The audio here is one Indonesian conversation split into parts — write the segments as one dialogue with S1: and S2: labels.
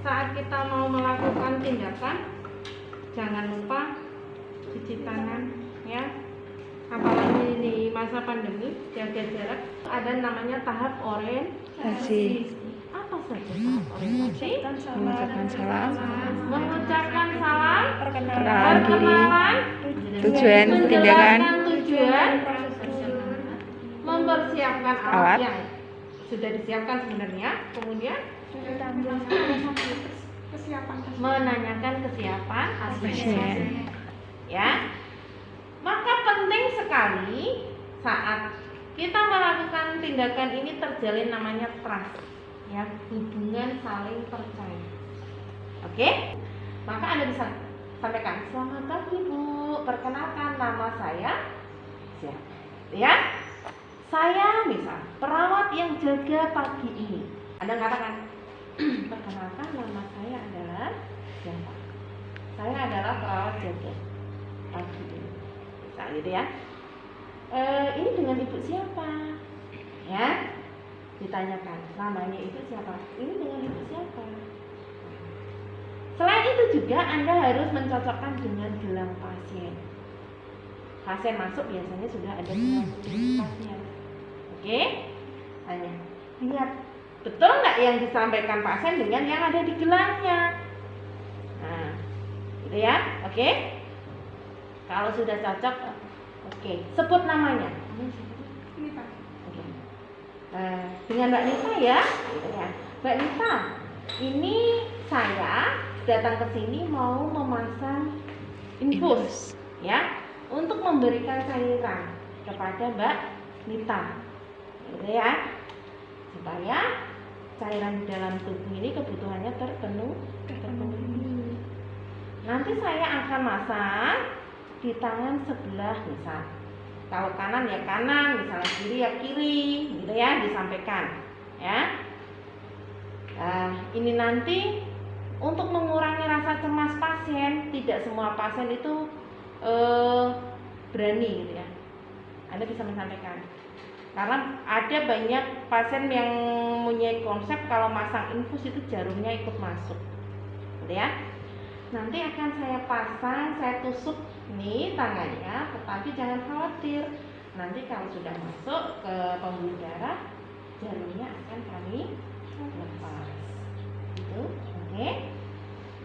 S1: saat kita mau melakukan tindakan, jangan lupa cuci tangan ya. Apalagi di masa pandemi, jaga jarak. Ada namanya tahap orientasi. Apa saja tahap orientasi?
S2: Mengucapkan salam,
S1: Mengucapkan salam,
S2: perkenalan diri,
S1: perkenalan,
S2: tujuan tindakan,
S1: tujuan, mempersiapkan alat
S2: Alat.
S1: yang sudah disiapkan sebenarnya, kemudian menanyakan kesiapan pasien. Ya, maka penting sekali saat kita melakukan tindakan ini terjalin namanya trust, ya, hubungan saling percaya. Oke, maka Anda bisa sampaikan, selamat pagi Bu, perkenalkan nama saya siapa, ya. Saya misal perawat yang jaga pagi ini. Anda katakan, perkenalkan nama saya adalah siapa? Saya adalah perawat jaga pagi ini. Misal gitu ya. Ini dengan ibu siapa? Ya. Ditanyakan, namanya itu siapa? Ini dengan ibu siapa? Selain itu juga Anda harus mencocokkan dengan gelang pasien. Pasien masuk biasanya sudah ada gelang pasien. Oke, tanya, lihat betul nggak yang disampaikan pasien dengan yang ada di gelangnya. Nah, gitu ya. Oke. Kalau sudah cocok, oke, sebut namanya.
S3: Nita.
S1: Oke. Dengan Mbak Nita ya, gitu ya. Mbak Nita, ini saya datang ke sini mau memasang infus, ya, untuk memberikan cairan kepada Mbak Nita. Gitu ya, supaya cairan di dalam tubuh ini kebutuhannya terpenuhi. Nanti saya akan masang di tangan sebelah, misal kalau kanan ya kanan, misalnya kiri ya kiri, gitu ya, disampaikan ya. Nah, ini nanti untuk mengurangi rasa cemas pasien. Tidak semua pasien itu berani, gitu ya. Anda bisa menyampaikan. Karena ada banyak pasien yang mempunyai konsep kalau masang infus itu jarumnya ikut masuk, gitu ya. Nanti akan saya pasang, saya tusuk nih tangannya, tetapi jangan khawatir. Nanti kalau sudah masuk ke pembuluh darah, jarumnya akan kami lepas, gitu. Oke.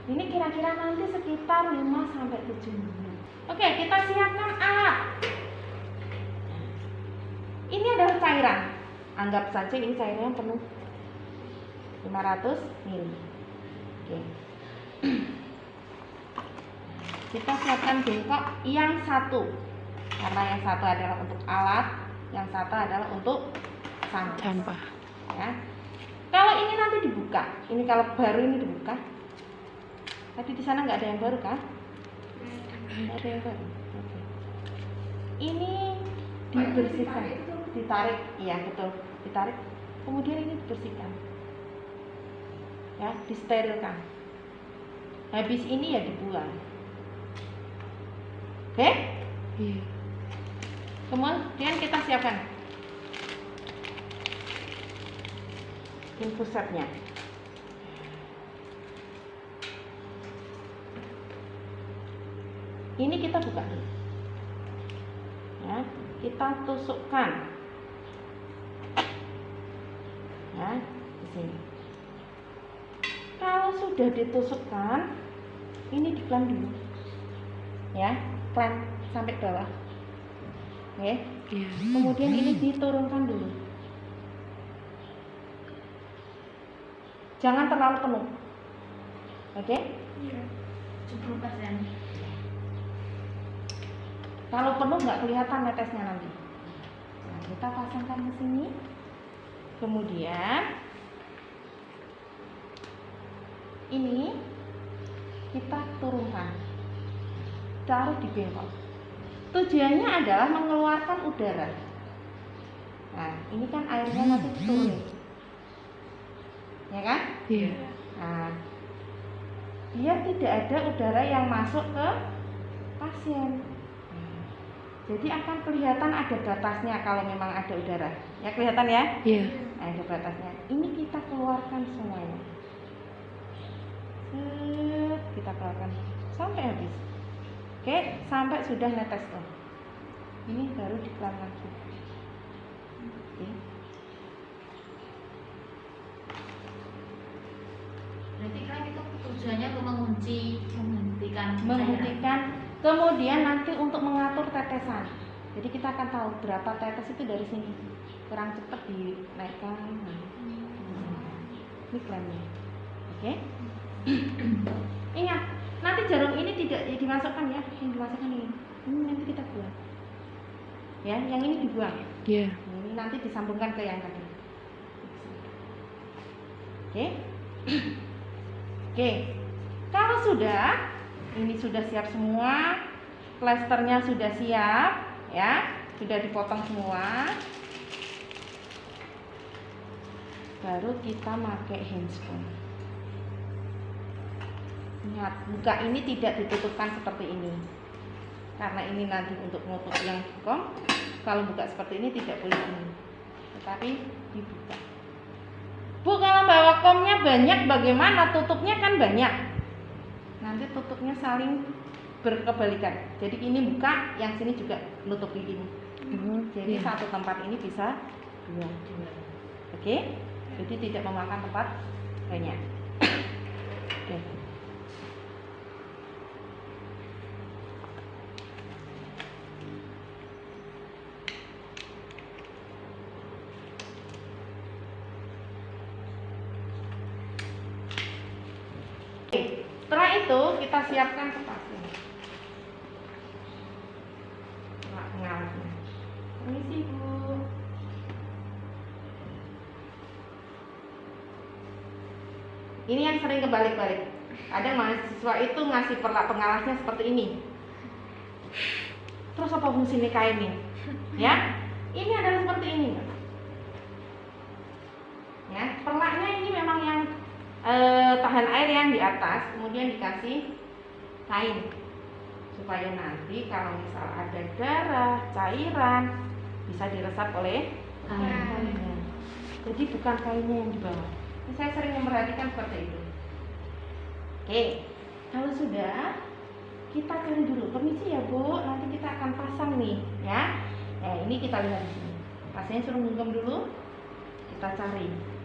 S1: Ini kira-kira nanti sekitar 5-7 menit. Oke, kita siapkan alat. Ini adalah cairan. Anggap saja ini cairannya penuh 500 ml. Oke. Kita siapkan bengkok yang satu. Karena yang satu adalah untuk alat, yang satu adalah untuk sampah. Ya. Kalau ini nanti dibuka. Ini kalau baru ini dibuka. Tadi di sana nggak ada yang baru kan? Nggak ada yang baru. Oke. Ini dibersihkan. Ditarik, iya betul, ditarik, kemudian ini dibersihkan, ya, disterilkan. Habis ini ya dibuang. Oke?
S2: Iya.
S1: Kemudian kita siapkan infusernya. Ini kita buka dulu, ya, kita tusukkan. Ya, di sini. Kalau sudah ditusukkan, ini diklaim dulu, ya, klaim sampai bawah, oke.
S2: Iya.
S1: Kemudian ini diturunkan dulu, jangan terlalu penuh, oke.
S3: Iya. 10%.
S1: Kalau penuh nggak kelihatan netesnya nanti. Nah, kita pasangkan ke sini. Kemudian ini kita turunkan, taruh di bengkok. Tujuannya adalah mengeluarkan udara. Nah, ini kan airnya nanti turun, ya kan?
S2: Iya.
S1: Nah, biar tidak ada udara yang masuk ke pasien. Jadi akan kelihatan ada batasnya kalau memang ada udara. Ya, kelihatan ya?
S2: Iya.
S1: Ada batasnya. Ini kita keluarkan semuanya. pelan sampai habis. Oke, sampai sudah netes tuh. Ini baru diklam lagi. Oke.
S3: Berarti kan itu tujuannya untuk menghentikan
S1: Menghentikan, kemudian nanti untuk mengatur tetesan. Jadi kita akan tahu berapa tetes itu dari sini. Kurang cepat dinaikkan. Ini klemnya. Oke. Ingat, nanti jarum ini tidak dimasukkan ya, yang dimasukkan ini. Ini nanti kita buang. Ya, yang ini dibuang.
S2: Iya.
S1: Ini nanti disambungkan ke yang tadi. Oke. Oke. Kalau sudah, ini sudah siap semua, plasternya sudah siap, ya, sudah dipotong semua. Baru kita pakai handscreen. Ingat, buka ini tidak ditutupkan seperti ini, karena ini nanti untuk menutup yang kom. Kalau buka seperti ini tidak boleh ini, tetapi dibuka. Bu, kalau bawa komnya banyak bagaimana? Tutupnya kan banyak. Nanti tutupnya saling berkebalikan. Jadi ini buka, yang sini juga nutupi ini. Jadi
S2: Iya.
S1: satu tempat ini bisa dua. Oke? Jadi tidak memakan tempat banyak. Oke. Oke, setelah itu kita siapkan kertasnya. Pengalasnya. Permisi Bu. Ini yang sering kebalik-balik. Ada mahasiswa itu ngasih pengalasnya seperti ini. Terus apa fungsinya kainnya? Ya, ini adalah seperti ini. Ya, perlaknya ini memang yang tahan air yang di atas, kemudian dikasih kain supaya nanti kalau misal ada darah, cairan bisa diresap oleh kainnya. Jadi bukan kainnya yang di bawah. Ini saya sering memperhatikan seperti itu. Oke, kalau sudah kita cari dulu. Permisi ya Bu, nanti kita akan pasang nih, ya. Ini kita lihat di sini. Pasiennya suruh genggam dulu. Kita cari.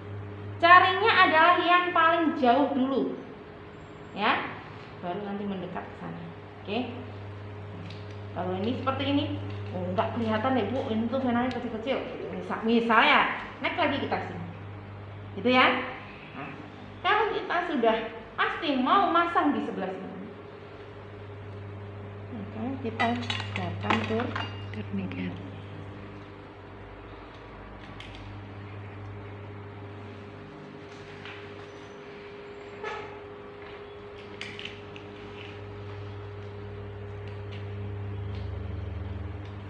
S1: Carinya adalah yang paling jauh dulu, ya, baru nanti mendekat ke sana. Oke. Kalau ini seperti ini, enggak kelihatan deh Bu, ini tuh benangnya kecil-kecil. Misalnya, naik lagi kita sini, gitu ya. Nah, kalau kita sudah pasti mau masang di sebelah sini, maka kita datang ke
S2: Ternikat.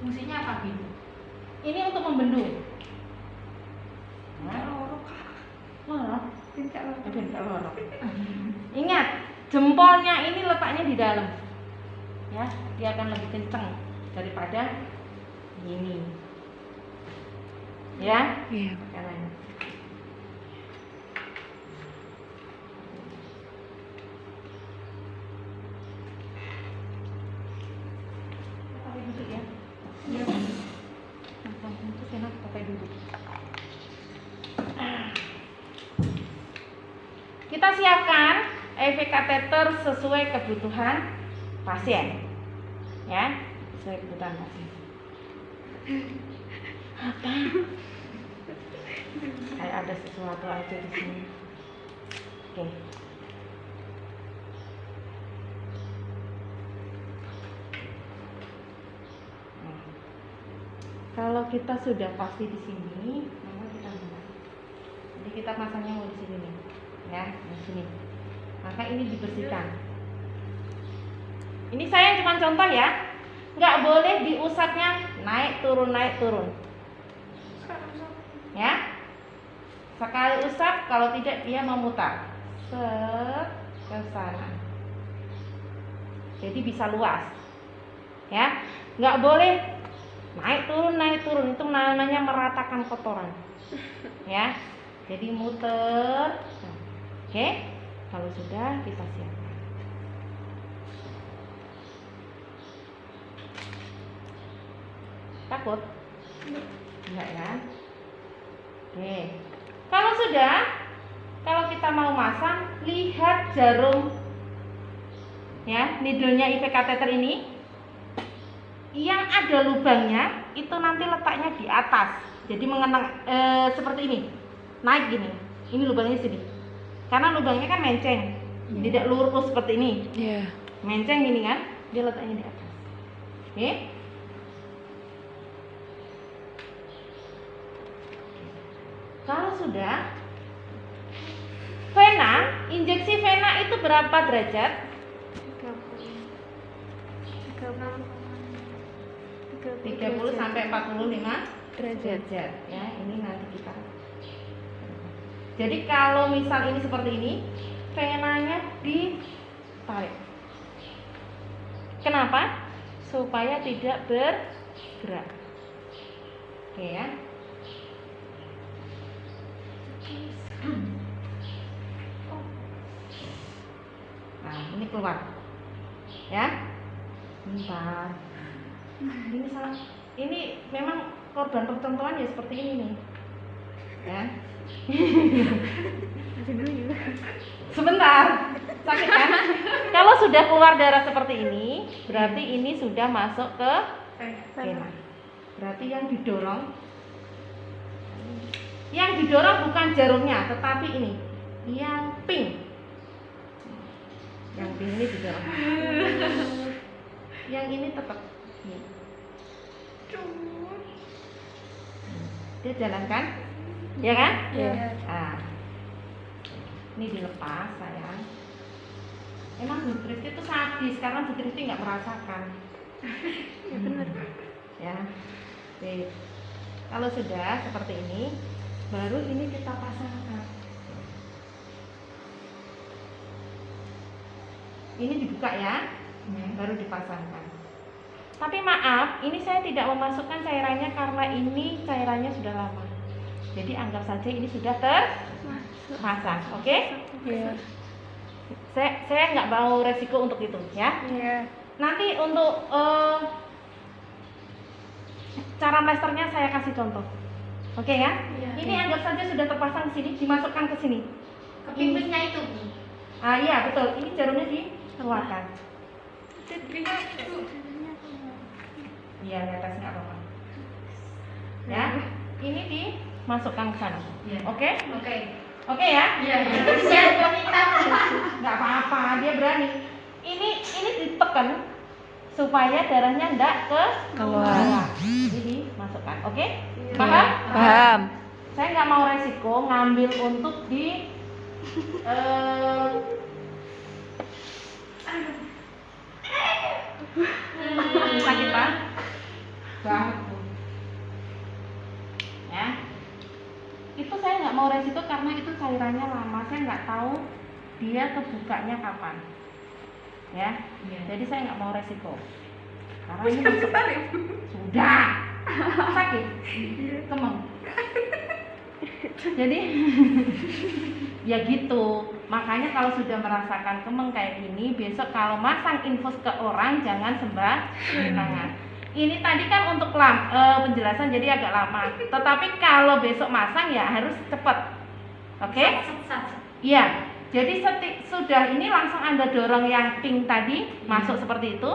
S3: fungsinya apa gitu?
S1: ini untuk membendung. Lorok. Lorok. Ingat, jempolnya ini letaknya di dalam. Ya, dia akan lebih kencang daripada ini. Ya?
S2: Iya.
S1: Karena pakai duduk ya. Iya. Itu enak pakai duduk. Kita siapkan IV kateter sesuai kebutuhan pasien, ya, sesuai kebutuhan pasien. Apa? Kayak ada sesuatu aja di sini. Oke. Nah, kalau kita sudah pasti di sini, maka kita mulai. Jadi kita pasangnya mau di sini nih. Ya, di sini. Maka ini dibersihkan. Ini saya cuma contoh ya, nggak boleh diusapnya naik turun. Ya, sekali usap, kalau tidak dia memutar ke sana. Jadi bisa luas. Ya, nggak boleh naik turun, itu namanya meratakan kotoran. Ya, jadi muter. Oke, kalau sudah kita siapkan. takut? Enggak ya? Oke. Kalau sudah, kalau kita mau masang, lihat jarum ya, needle-nya IV kateter ini. Yang ada lubangnya itu nanti letaknya di atas. Jadi mengenang seperti ini. Naik gini. Ini lubangnya sini. Karena lubangnya kan menceng. Tidak lurus seperti ini.
S2: Iya.
S1: Menceng gini kan, dia letaknya di atas. Oke. Kalau sudah, vena, injeksi vena itu berapa derajat? 30 sampai 45 derajat ya. Ini nanti kita. Jadi kalau misal ini seperti ini, venanya ditarik. Kenapa? Supaya tidak bergerak. Oke ya. Nah, ini keluar. Ya. Bentar. Ini salah. Ini memang korban percontohan ya seperti ini nih. Ya. Sebentar. Sakit kan? Kalau sudah keluar darah seperti ini, berarti ini sudah masuk ke vena. Berarti yang didorong bukan jarumnya, tetapi ini yang pink. Yang pink ini didorong. Yang ini tetap. Dia jalan kan? Ya kan?
S2: Iya.
S1: Nah, ini dilepas sayang. Emang Bu Kristi itu sadis karena Bu Kristi nggak merasakan.
S2: Ya benar.
S1: Ya. Oke. Kalau sudah seperti ini, baru ini kita pasangkan. Ini dibuka ya, baru dipasangkan. Tapi maaf, ini saya tidak memasukkan cairannya karena ini cairannya sudah lama. Jadi anggap saja ini sudah terpasang, oke?
S2: Iya.
S1: Saya nggak mau resiko untuk itu, ya.
S2: Iya.
S1: Nanti untuk cara mesternya saya kasih contoh, oke ya?
S3: Iya.
S1: Ini anggap saja sudah terpasang di sini, dimasukkan ke sini.
S3: Ke pintunya itu.
S1: Ah iya betul, ini jarumnya dikeluarkan. Iya, netes nggak apa-apa. Ya, ini dimasukkan ke sana.
S3: Iya.
S1: Oke?
S3: Oke.
S1: Oke ya?
S3: Iya. Siap wanita.
S1: Nggak apa-apa, dia berani. Ini ditekan supaya darahnya nggak
S2: Keluar.
S1: Jadi masukkan, oke?
S3: Iya.
S1: Paham?
S2: Paham.
S1: Saya nggak mau resiko ngambil untuk di sakit pak? Banget Bu. Ya. Itu saya nggak mau resiko karena itu cairannya lama, saya nggak tahu dia kebukanya kapan. Ya.
S3: Iya.
S1: Jadi saya nggak mau resiko. Karena ini masuk. Sudah. Sakit. Kemeng. Jadi ya gitu. Makanya kalau sudah merasakan kemeng kayak gini, besok kalau masang infus ke orang jangan sembarangan. Ini tadi kan untuk penjelasan jadi agak lama. Tetapi kalau besok masang ya harus cepat. Oke? Iya. Jadi sudah ini langsung Anda dorong yang pink tadi masuk seperti itu,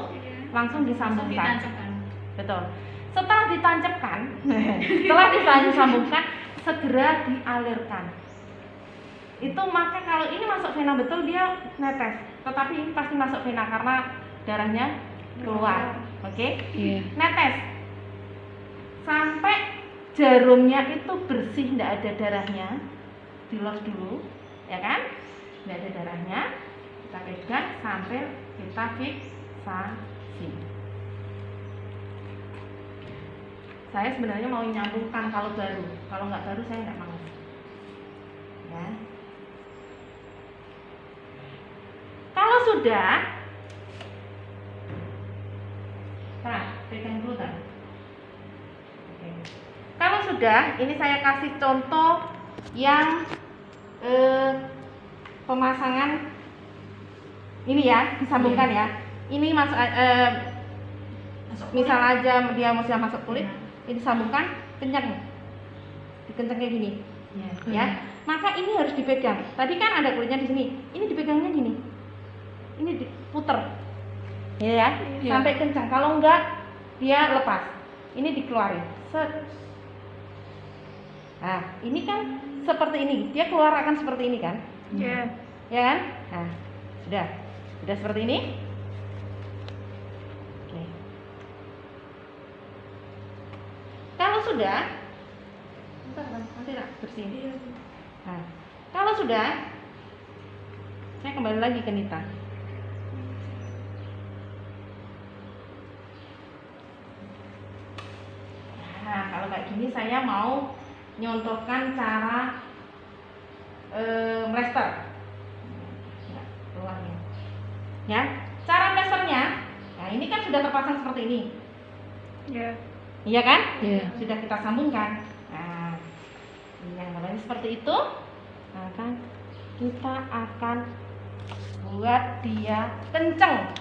S1: langsung disambungkan. Betul. Setelah ditancapkan, disambungkan, segera dialirkan. Itu maka kalau ini masuk vena betul dia netes, tetapi ini pasti masuk vena karena darahnya keluar. Oke?
S2: Iya.
S1: Netes sampai jarumnya itu bersih, tidak ada darahnya, dilos dulu, ya kan? Tidak ada darahnya, kita pegang sampai kita fiksasi. Saya sebenarnya mau nyambungkan kalau baru, kalau nggak baru saya nggak mau. Ya. Kalau sudah, nah, pegang dulu kan. Oke. Kalau sudah, ini saya kasih contoh yang pemasangan ini ya, disambungkan ya. Ini misal aja dia masih masuk kulit, ini sambungkan kencang, dikencang kayak gini, ya. Maka ini harus dipegang. Tadi kan ada kulitnya di sini, ini dipegangnya gini, ini diputer, ya, sampai kencang. Kalau enggak dia lepas, ini dikeluarin. Set. Nah, ini kan seperti ini, dia keluar akan seperti ini kan?
S2: Iya.
S1: Ya kan? Nah, sudah seperti ini. Oke. Kalau sudah, nanti tak bersihin. Nah, kalau sudah, saya kembali lagi ke Nita. Nah, kalau kayak gini saya mau nyontohkan cara mlester. Ya, keluarnya. Ya, cara mlesternya. Nah, ini kan sudah terpasang seperti ini.
S2: Iya.
S1: Iya kan?
S2: Iya.
S1: Sudah kita sambungkan. Nah, ini yang namanya seperti itu. Nah, kan kita akan buat dia kenceng.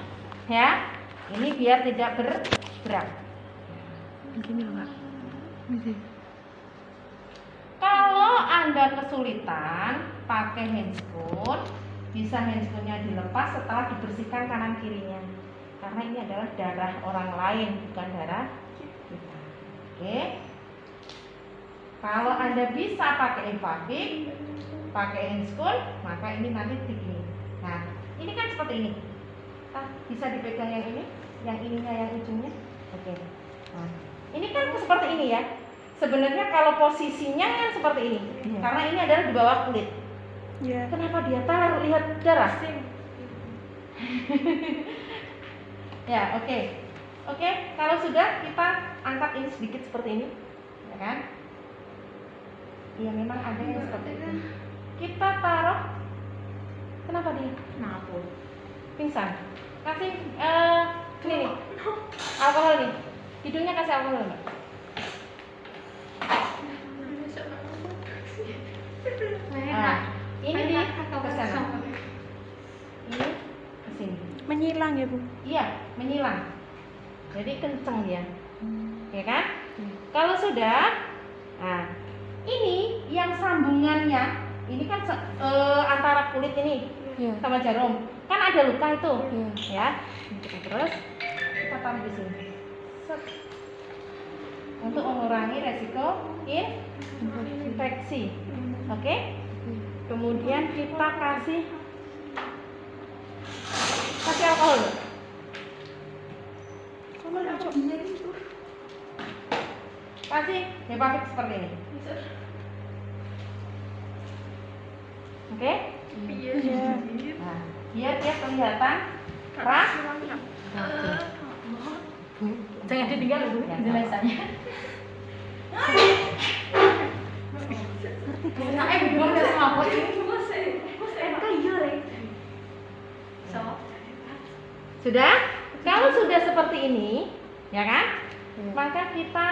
S1: Ya. Ini biar tidak bergerak.
S2: Begini Pak. Begini.
S1: Kalau Anda kesulitan pakai handscoon, bisa handscoonnya dilepas setelah dibersihkan kanan kirinya. Karena ini adalah darah orang lain, bukan darah kita. Oke. Kalau Anda bisa pakai infrapic, pakai handscoon, maka ini nanti begini. Nah, ini kan seperti ini. Bisa dipegang yang ini, yang ininya, yang ujungnya. Oke. Nah, ini kan seperti ini ya. Sebenarnya kalau posisinya kan seperti ini, karena ini adalah di bawah kulit.
S2: Iya.
S1: Kenapa dia taruh? Lihat darah. Ya, oke. Oke, kalau sudah kita angkat ini sedikit seperti ini, ya kan? Iya, memang ada yang seperti ini. Kita taruh. Kenapa dia?
S3: Kenapa?
S1: Pingsan. Kasih ini nih. Alkohol nih. Hidungnya kasih alkohol, Mbak. Nah, ini di ke sana. Ini ke sini.
S2: Menyilang ya Bu.
S1: Iya, menyilang. Jadi kenceng dia. Ya kan? Kalau sudah, nah, ini yang sambungannya, ini kan antara kulit ini
S2: Iya.
S1: sama jarum. Kan ada luka itu.
S2: Iya.
S1: Ya. Terus kita taruh di sini. Set. Untuk mengurangi resiko infeksi. Oke? Kemudian kita kasih alkohol. Kasih Hepafik seperti ini. Oke?
S2: Iya.
S1: Nah, biar dia kelihatan keras.
S3: Jangan ditinggal Bu penjelasannya. Sudah? Kalau sudah seperti ini, ya kan? Maka kita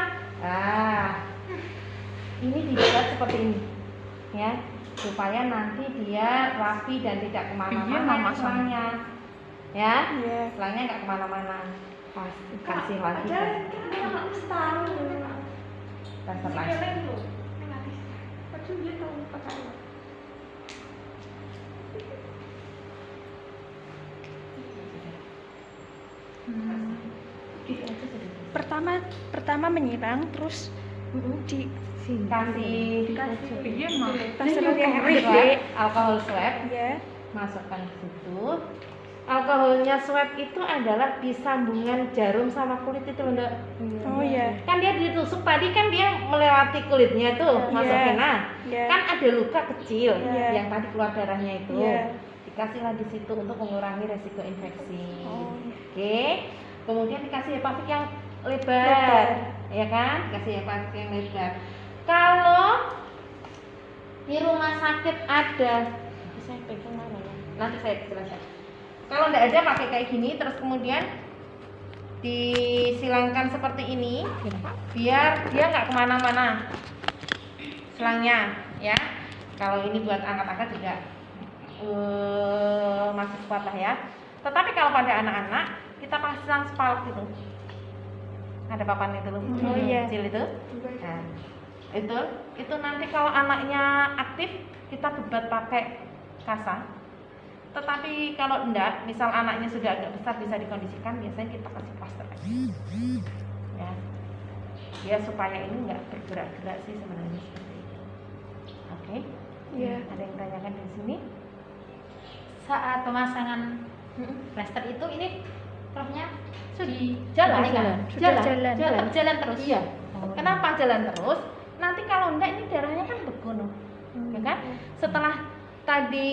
S3: ini dibuat seperti ini, ya, supaya nanti dia rapi dan tidak kemana-mana selangnya, ya, selangnya nggak kemana-mana. Kasih lagi. Transfer lagi.
S2: Pertama menyilang, terus di
S1: Kasih alkohol swab,
S2: ya.
S1: masukkan ke situ. Alkoholnya swab itu adalah di sambungan jarum sama kulit itu, Mbak.
S2: Oh iya.
S1: Kan dia ditusuk tadi, kan dia melewati kulitnya tuh, masuk vena.
S2: Iya.
S1: Kan ada luka kecil
S2: Iya.
S1: yang tadi keluar darahnya itu.
S2: Iya.
S1: Dikasihlah di situ untuk mengurangi resiko infeksi.
S2: Oh, iya.
S1: Oke. Kemudian dikasih Hepafik yang lebar, ya kan? Dikasih Hepafik yang lebar. Kalau di rumah sakit ada, saya pegang mana ya? Nanti saya jelaskan. Kalau tidak ada, pakai kayak gini, terus kemudian disilangkan seperti ini, biar dia nggak kemana-mana selangnya, ya. Kalau ini buat angkat-angkat juga masih kuat lah ya. Tetapi kalau pada anak-anak, kita pasang spalt gitu. Ada papan itu loh.
S2: Oh, iya.
S1: Kecil itu. Nah, itu nanti kalau anaknya aktif kita bebat pakai kasa. Tetapi kalau enggak, misal anaknya sudah agak besar bisa dikondisikan, biasanya kita kasih plaster aja. Ya. Ya supaya ini enggak bergerak-gerak sih sebenarnya seperti itu. Oke.
S2: Iya.
S1: Ada yang tanyakan di sini?
S4: Saat pemasangan plaster itu ini profnya di
S1: Jalan.
S2: Sudah jalan.
S4: tetap jalan terus.
S1: Iya. Kenapa jalan terus? Nanti kalau enggak ini darahnya kan beku, ya kan? Setelah tadi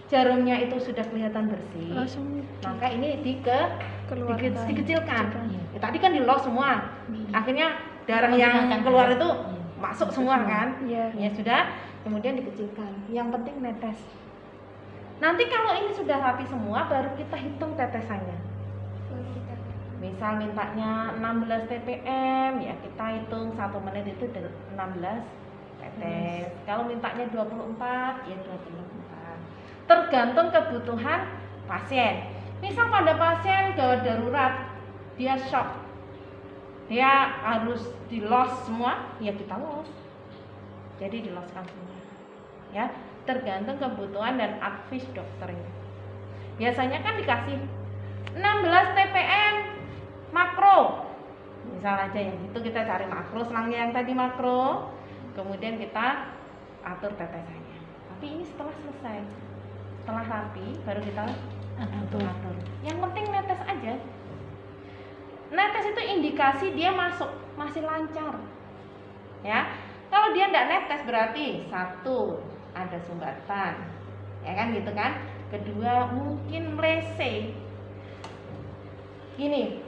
S1: jarumnya itu sudah kelihatan bersih,
S2: Langsung
S1: maka ini
S2: keluar.
S1: dikecilkan. Ya, tadi kan di lock semua, akhirnya darah
S4: Menggunakan
S1: yang keluar
S4: darah.
S1: itu masuk semua kan?
S2: Iya.
S1: Ya sudah, kemudian dikecilkan. Yang penting netes. Nanti kalau ini sudah rapi semua, baru kita hitung tetesannya. Misal mintanya 16 ppm, ya kita hitung 1 menit itu 16 tetes. Kalau mintanya 24, ya 24. Tergantung kebutuhan pasien. Misal pada pasien gawat darurat, dia shock, dia harus di los semua, ya kita los. Jadi di loskan semua. Ya, tergantung kebutuhan dan advis dokternya. Biasanya kan dikasih 16 ppm makro, misal aja yang itu kita cari makro, selangnya yang tadi makro, kemudian kita atur tetesannya. Tapi ini setelah selesai, setelah rapi baru kita atur. Yang penting netes aja. Netes itu indikasi dia masih lancar, ya. Kalau dia nggak netes berarti satu ada sumbatan, ya kan gitu kan. Kedua mungkin melese. Gini,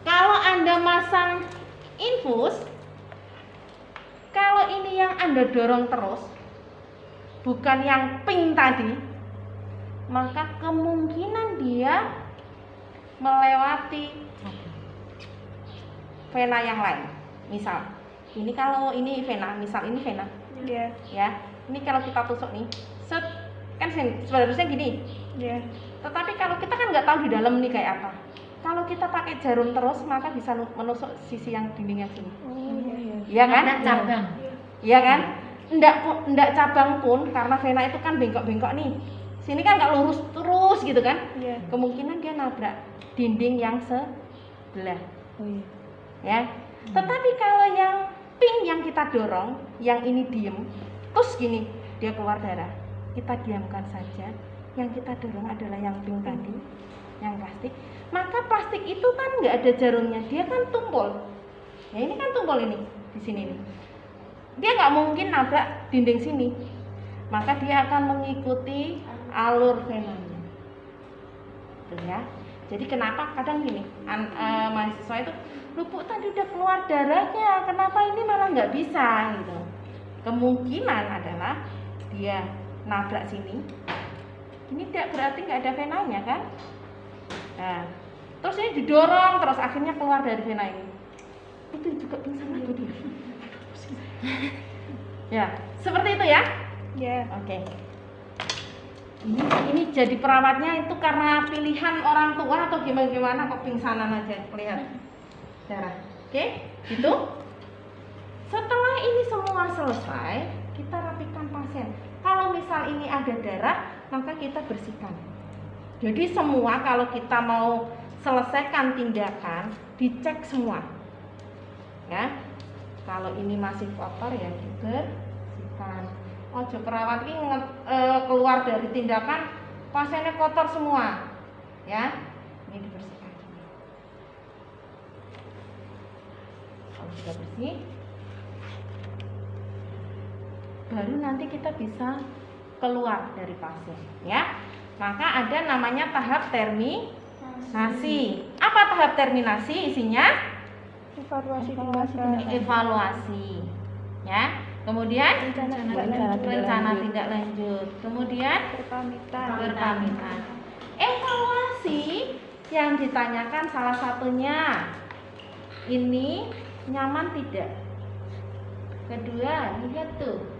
S1: kalau Anda masang infus, kalau ini yang Anda dorong terus, bukan yang pink tadi, maka kemungkinan dia melewati vena yang lain. Misal, ini kalau ini vena, misal ini vena,
S2: Iya.
S1: ya. Ini kalau kita tusuk nih, set, kan sebenarnya gini.
S2: Iya.
S1: Tetapi kalau kita kan nggak tahu di dalam nih kayak apa. Kalau kita pakai jarum terus, maka bisa menusuk sisi yang dinding yang sini.
S2: Oh iya.
S1: Iya kan?
S4: Ada cabang.
S1: Iya kan? Enggak cabang pun, karena vena itu kan bengkok-bengkok nih. Sini kan nggak lurus terus gitu kan?
S2: Iya.
S1: Kemungkinan dia nabrak dinding yang sebelah.
S2: Oh iya.
S1: Ya. Tetapi kalau yang pink yang kita dorong, yang ini diem, terus gini, dia keluar darah. Kita diamkan saja. Yang kita dorong adalah yang pink tadi, yang plastik. Maka plastik itu kan nggak ada jarumnya, dia kan tumpul. Ya ini kan tumpul ini di sini nih. Dia nggak mungkin nabrak dinding sini. Maka dia akan mengikuti alur venanya. Tuh ya. Jadi kenapa kadang gini, mahasiswa itu, lupuk tadi udah keluar darahnya, kenapa ini malah nggak bisa gitu. Kemungkinan adalah dia nabrak sini. Ini tidak berarti nggak ada venanya kan? Nah, terus ini didorong terus akhirnya keluar dari vena ini. Itu juga pingsan lagi dia. Ya, seperti itu ya.
S2: Iya.
S1: Oke. Ini jadi perawatnya itu karena pilihan orang tua atau gimana kok pingsanan aja lihat darah. Oke, gitu. Setelah ini semua selesai, kita rapikan pasien. Kalau misal ini ada darah, maka kita bersihkan. Jadi semua kalau kita mau selesaikan tindakan, dicek semua. Ya. Kalau ini masih kotor ya dibersihkan. Ojo perawat ini keluar dari tindakan pasiennya kotor semua. Ya. Ini dibersihkan. Kalau sudah bersih, baru nanti kita bisa keluar dari pasien, ya. Maka ada namanya tahap terminasi. Apa tahap terminasi? Isinya
S2: Evaluasi
S1: evaluasi, ya. Kemudian rencana tindak lanjut. Kemudian berpamitan. Evaluasi yang ditanyakan salah satunya ini nyaman tidak. Kedua, lihat tuh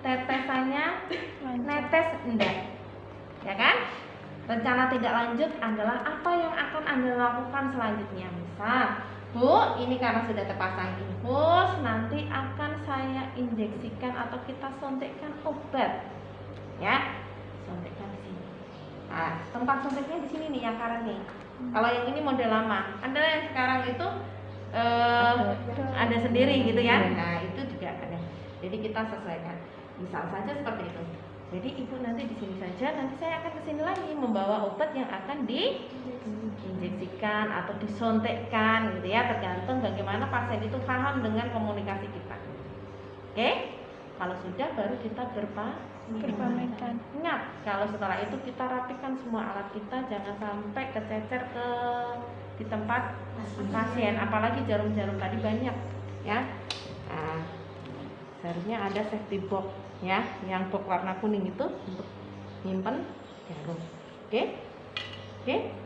S1: tetesannya netes enggak, ya kan? rencana tindak lanjut adalah apa yang akan Anda lakukan selanjutnya. Misal, Bu, ini karena sudah terpasang infus, nanti akan saya injeksikan atau kita suntikkan obat. Ya, suntikkan di sini. Nah, tempat suntiknya di sini nih yang karet nih. Kalau yang ini model lama, ada yang sekarang itu ada sendiri gitu ya. Nah, itu juga ada. Jadi kita sesuaikan. Misal saja seperti itu. Jadi ibu nanti di sini saja, nanti saya akan ke sini lagi membawa obat yang akan diinjeksikan atau disuntikkan gitu ya, tergantung bagaimana pasien itu paham dengan komunikasi kita. Oke? Kalau sudah baru kita
S2: Berpamitan.
S1: Ingat, kalau setelah itu kita rapikan semua alat kita, jangan sampai kececer di tempat pasien, apalagi jarum-jarum tadi banyak ya. Nah, seharusnya ada safety box ya, yang box warna kuning itu untuk nyimpen jarum. Oke?